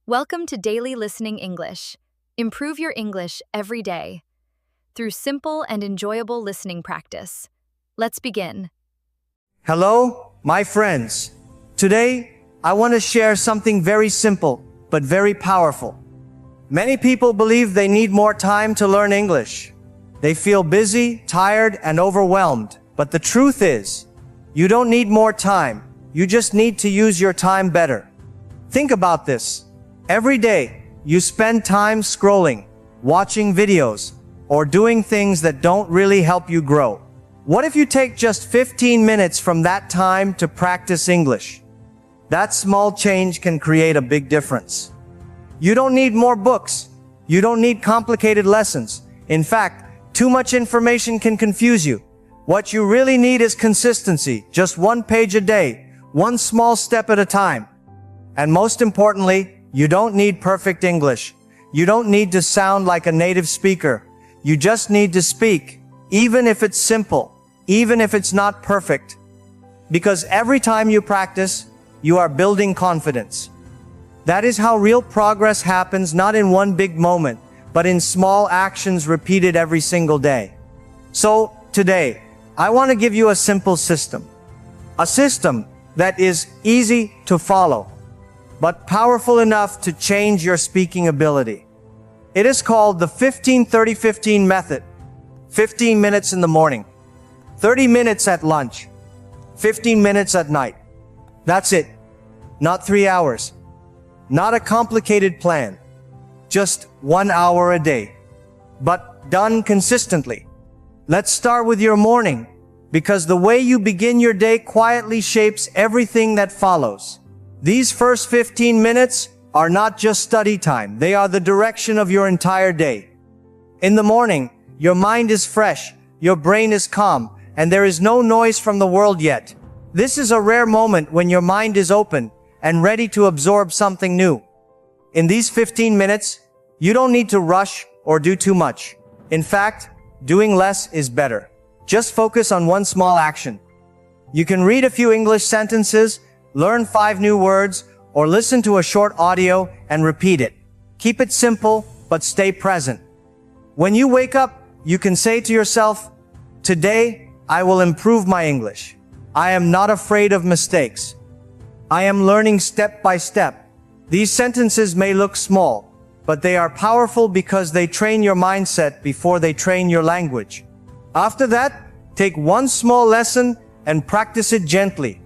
Welcome to Daily Listening English. Improve your English every day through simple and enjoyable listening practice. Let's begin. Hello, my friends. Today, I want to share something very simple, but very powerful. Many people believe they need more time to learn English. They feel busy, tired, and overwhelmed. But the truth is, you don't need more time. You just need to use your time better. Think about this. Every day, you spend time scrolling, watching videos, or doing things that don't really help you grow. What if you take just 15 minutes from that time to practice English? That small change can create a big difference. You don't need more books. You don't need complicated lessons. In fact, too much information can confuse you. What you really need is consistency, just one page a day, one small step at a time. And most importantly, you don't need perfect English. You don't need to sound like a native speaker. You just need to speak, even if it's simple, even if it's not perfect. Because every time you practice, you are building confidence. That is how real progress happens, not in one big moment, but in small actions repeated every single day. So, today, I want to give you a simple system. A system that is easy to follow, but powerful enough to change your speaking ability. It is called the 15-30-15 method. 15 minutes in the morning, 30 minutes at lunch, 15 minutes at night. That's it. Not 3 hours. Not a complicated plan. Just 1 hour a day. But done consistently. Let's start with your morning, because the way you begin your day quietly shapes everything that follows. These first 15 minutes are not just study time, they are the direction of your entire day. In the morning, your mind is fresh, your brain is calm, and there is no noise from the world yet. This is a rare moment when your mind is open and ready to absorb something new. In these 15 minutes, you don't need to rush or do too much. In fact, doing less is better. Just focus on one small action. You can read a few English sentences, learn 5 new words, or listen to a short audio and repeat it. Keep it simple, but stay present. When you wake up, you can say to yourself, "Today, I will improve my English. I am not afraid of mistakes. I am learning step by step." These sentences may look small, but they are powerful because they train your mindset before they train your language. After that, take one small lesson and practice it gently.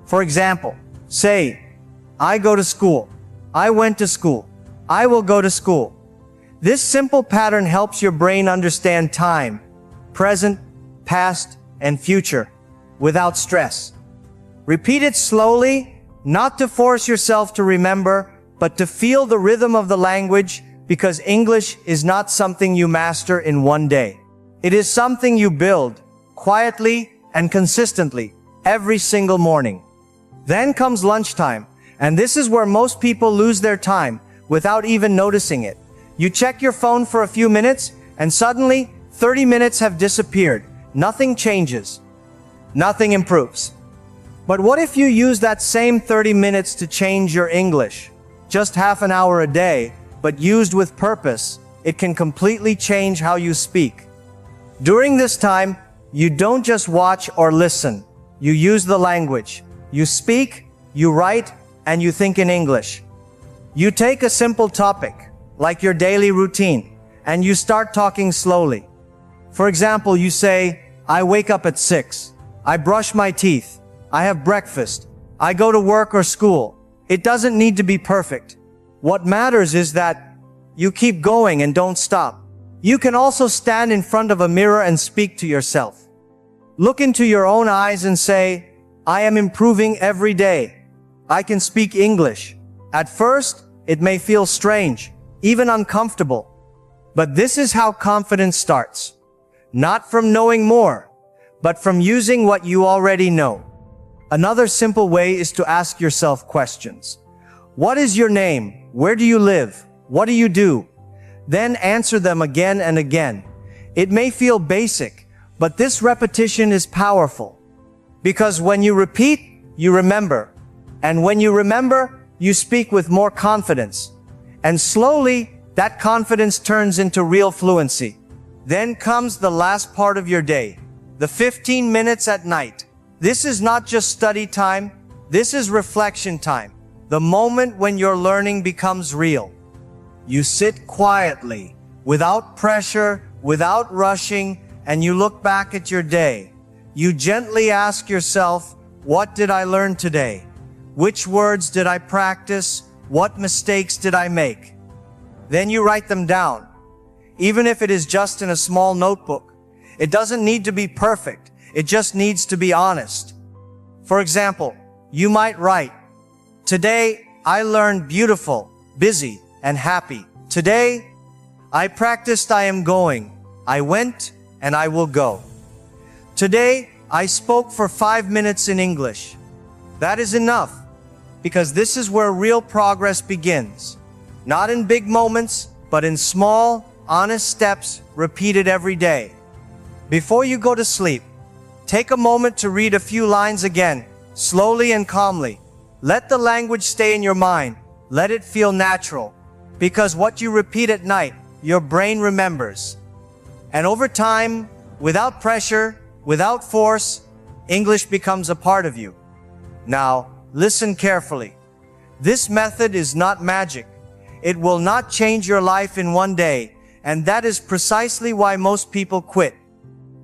For example, say, "I go to school. I went to school. I will go to school." This simple pattern helps your brain understand time, present, past, and future, without stress. Repeat it slowly, not to force yourself to remember, but to feel the rhythm of the language, because English is not something you master in one day. It is something you build, quietly and consistently, every single morning. Then comes lunchtime, and this is where most people lose their time without even noticing it. You check your phone for a few minutes, and suddenly 30 minutes have disappeared. Nothing changes. Nothing improves. But what if you use that same 30 minutes to change your English? Just half an hour a day, but used with purpose, it can completely change how you speak. During this time, you don't just watch or listen. You use the language. You speak, you write, and you think in English. You take a simple topic, like your daily routine, and you start talking slowly. For example, you say, "I wake up at 6. I brush my teeth. I have breakfast. I go to work or school." It doesn't need to be perfect. What matters is that you keep going and don't stop. You can also stand in front of a mirror and speak to yourself. Look into your own eyes and say, "I am improving every day. I can speak English." At first, it may feel strange, even uncomfortable. But this is how confidence starts. Not from knowing more, but from using what you already know. Another simple way is to ask yourself questions. What is your name? Where do you live? What do you do? Then answer them again and again. It may feel basic, but this repetition is powerful. Because when you repeat, you remember. And when you remember, you speak with more confidence. And slowly, that confidence turns into real fluency. Then comes the last part of your day, the 15 minutes at night. This is not just study time, this is reflection time, the moment when your learning becomes real. You sit quietly, without pressure, without rushing, and you look back at your day. You gently ask yourself, what did I learn today? Which words did I practice? What mistakes did I make? Then you write them down, even if it is just in a small notebook. It doesn't need to be perfect. It just needs to be honest. For example, you might write, today I learned beautiful, busy, and happy. Today I practiced I am going. I went and I will go. Today I spoke for 5 minutes in English. That is enough, because this is where real progress begins. Not in big moments, but in small, honest steps repeated every day. Before you go to sleep, take a moment to read a few lines again, slowly and calmly. Let the language stay in your mind. Let it feel natural. Because what you repeat at night, your brain remembers. And over time, without pressure, without force, English becomes a part of you. Now, listen carefully. This method is not magic. It will not change your life in one day, and that is precisely why most people quit.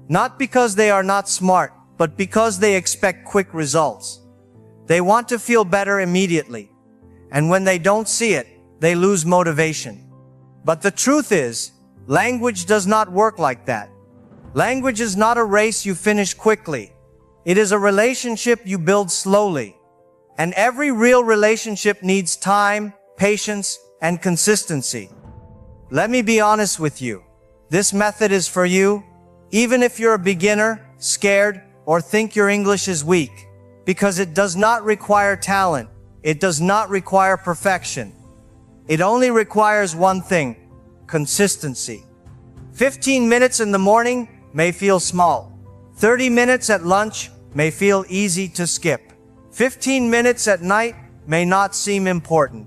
Not because they are not smart, but because they expect quick results. They want to feel better immediately, and when they don't see it, they lose motivation. But the truth is, language does not work like that. Language is not a race you finish quickly. It is a relationship you build slowly. And every real relationship needs time, patience, and consistency. Let me be honest with you. This method is for you, even if you're a beginner, scared, or think your English is weak. Because it does not require talent. It does not require perfection. It only requires one thing: consistency. 15 minutes in the morning may feel small. 30 minutes at lunch may feel easy to skip. 15 minutes at night may not seem important.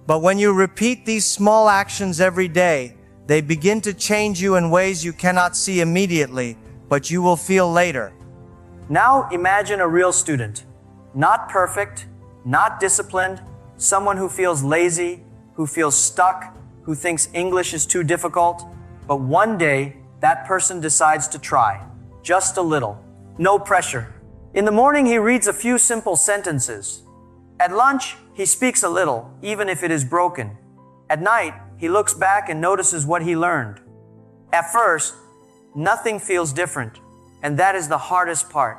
But when you repeat these small actions every day, they begin to change you in ways you cannot see immediately, but you will feel later. Now imagine a real student. Not perfect, not disciplined, someone who feels lazy, who feels stuck, who thinks English is too difficult. But one day, that person decides to try. Just a little. No pressure. In the morning, he reads a few simple sentences. At lunch, he speaks a little, even if it is broken. At night, he looks back and notices what he learned. At first, nothing feels different, and that is the hardest part.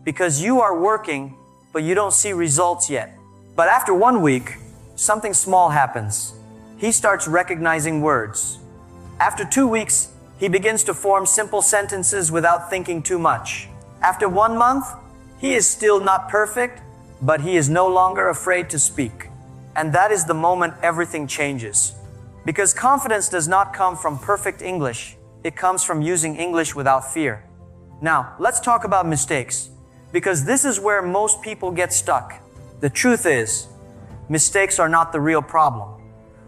Because you are working, but you don't see results yet. But after 1 week, something small happens. He starts recognizing words. After 2 weeks, he begins to form simple sentences without thinking too much. After 1 month, he is still not perfect, but he is no longer afraid to speak. And that is the moment everything changes. Because confidence does not come from perfect English. It comes from using English without fear. Now, let's talk about mistakes. Because this is where most people get stuck. The truth is, mistakes are not the real problem.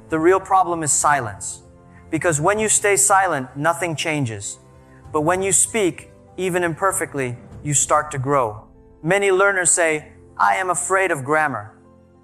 The real problem is silence. Because when you stay silent, nothing changes. But when you speak, even imperfectly, you start to grow. Many learners say, I am afraid of grammar.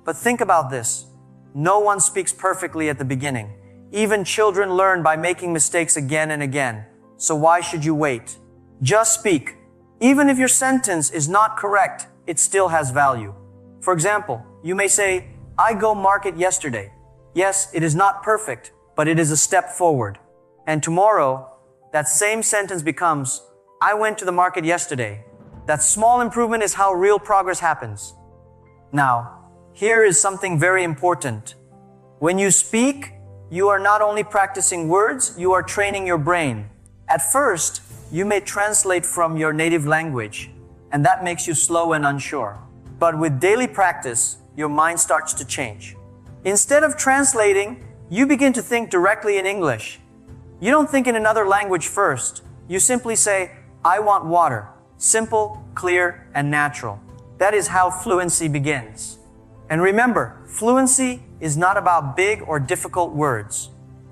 But think about this. No one speaks perfectly at the beginning. Even children learn by making mistakes again and again. So why should you wait? Just speak. Even if your sentence is not correct, it still has value. For example, you may say, I go market yesterday. Yes, it is not perfect, but it is a step forward. And tomorrow, that same sentence becomes, I went to the market yesterday. That small improvement is how real progress happens. Now, here is something very important. When you speak, you are not only practicing words, you are training your brain. At first, you may translate from your native language, and that makes you slow and unsure. But with daily practice, your mind starts to change. Instead of translating, you begin to think directly in English. You don't think in another language first. You simply say, I want water. Simple, clear, and natural. That is how fluency begins. And remember, fluency is not about big or difficult words.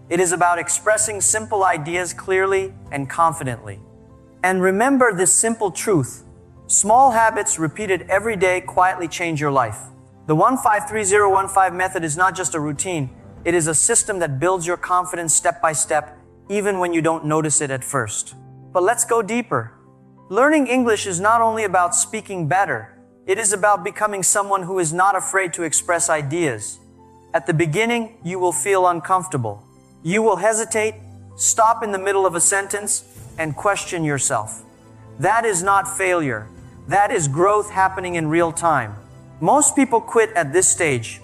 It is about expressing simple ideas clearly and confidently. And remember this simple truth. Small habits repeated every day quietly change your life. The 153015 method is not just a routine. It is a system that builds your confidence step by step, even when you don't notice it at first. But let's go deeper. Learning English is not only about speaking better. It is about becoming someone who is not afraid to express ideas. At the beginning, you will feel uncomfortable. You will hesitate, stop in the middle of a sentence, and question yourself. That is not failure. That is growth happening in real time. Most people quit at this stage,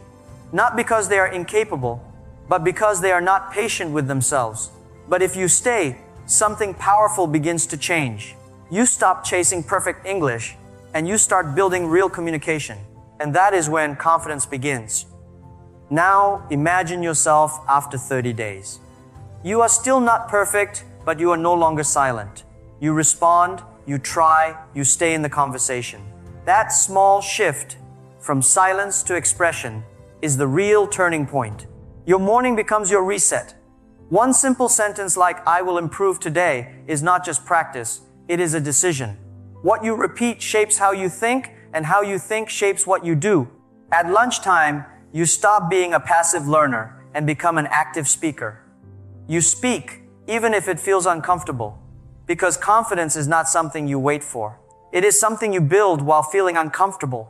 not because they are incapable, but because they are not patient with themselves. But if you stay, something powerful begins to change. You stop chasing perfect English, and you start building real communication. And that is when confidence begins. Now, imagine yourself after 30 days. You are still not perfect, but you are no longer silent. You respond, you try, you stay in the conversation. That small shift from silence to expression is the real turning point. Your morning becomes your reset. One simple sentence like, "I will improve today," is not just practice, it is a decision. What you repeat shapes how you think, and how you think shapes what you do. At lunchtime, you stop being a passive learner and become an active speaker. You speak, even if it feels uncomfortable, because confidence is not something you wait for. It is something you build while feeling uncomfortable.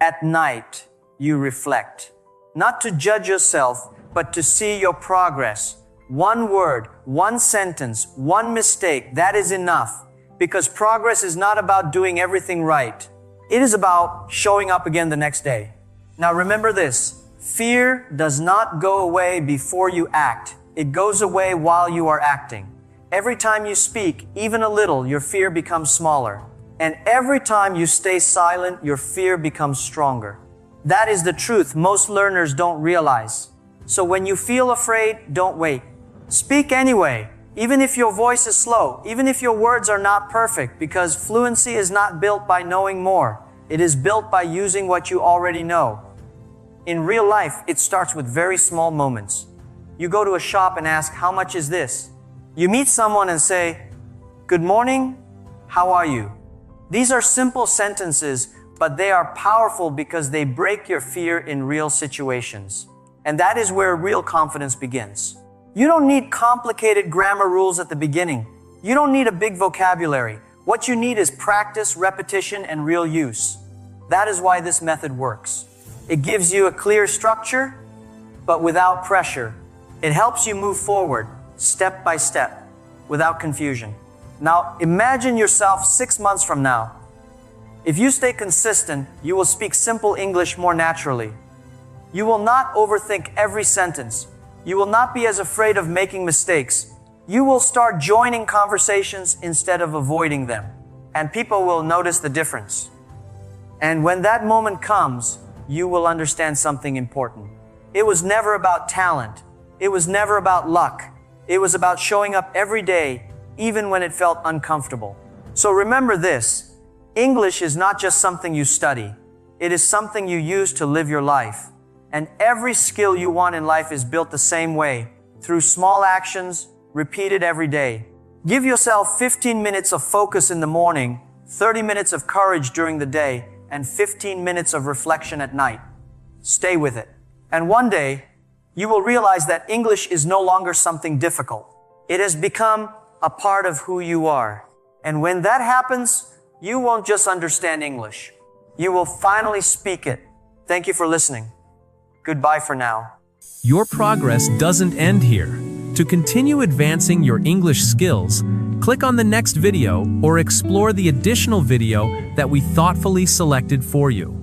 At night, you reflect, not to judge yourself, but to see your progress. One word, one sentence, one mistake, that is enough. Because progress is not about doing everything right. It is about showing up again the next day. Now remember this, fear does not go away before you act. It goes away while you are acting. Every time you speak, even a little, your fear becomes smaller. And every time you stay silent, your fear becomes stronger. That is the truth most learners don't realize. So when you feel afraid, don't wait. Speak anyway, even if your voice is slow, even if your words are not perfect, because fluency is not built by knowing more. It is built by using what you already know. In real life, it starts with very small moments. You go to a shop and ask, "How much is this?" You meet someone and say, "Good morning, how are you?" These are simple sentences, but they are powerful because they break your fear in real situations. And that is where real confidence begins. You don't need complicated grammar rules at the beginning. You don't need a big vocabulary. What you need is practice, repetition, and real use. That is why this method works. It gives you a clear structure, but without pressure. It helps you move forward, step by step, without confusion. Now, imagine yourself 6 months from now. If you stay consistent, you will speak simple English more naturally. You will not overthink every sentence. You will not be as afraid of making mistakes. You will start joining conversations instead of avoiding them. And people will notice the difference. And when that moment comes, you will understand something important. It was never about talent. It was never about luck. It was about showing up every day, even when it felt uncomfortable. So remember this, English is not just something you study. It is something you use to live your life. And every skill you want in life is built the same way, through small actions, repeated every day. Give yourself 15 minutes of focus in the morning, 30 minutes of courage during the day, and 15 minutes of reflection at night. Stay with it. And one day, you will realize that English is no longer something difficult. It has become a part of who you are. And when that happens, you won't just understand English. You will finally speak it. Thank you for listening. Goodbye for now. Your progress doesn't end here. To continue advancing your English skills, click on the next video or explore the additional video that we thoughtfully selected for you.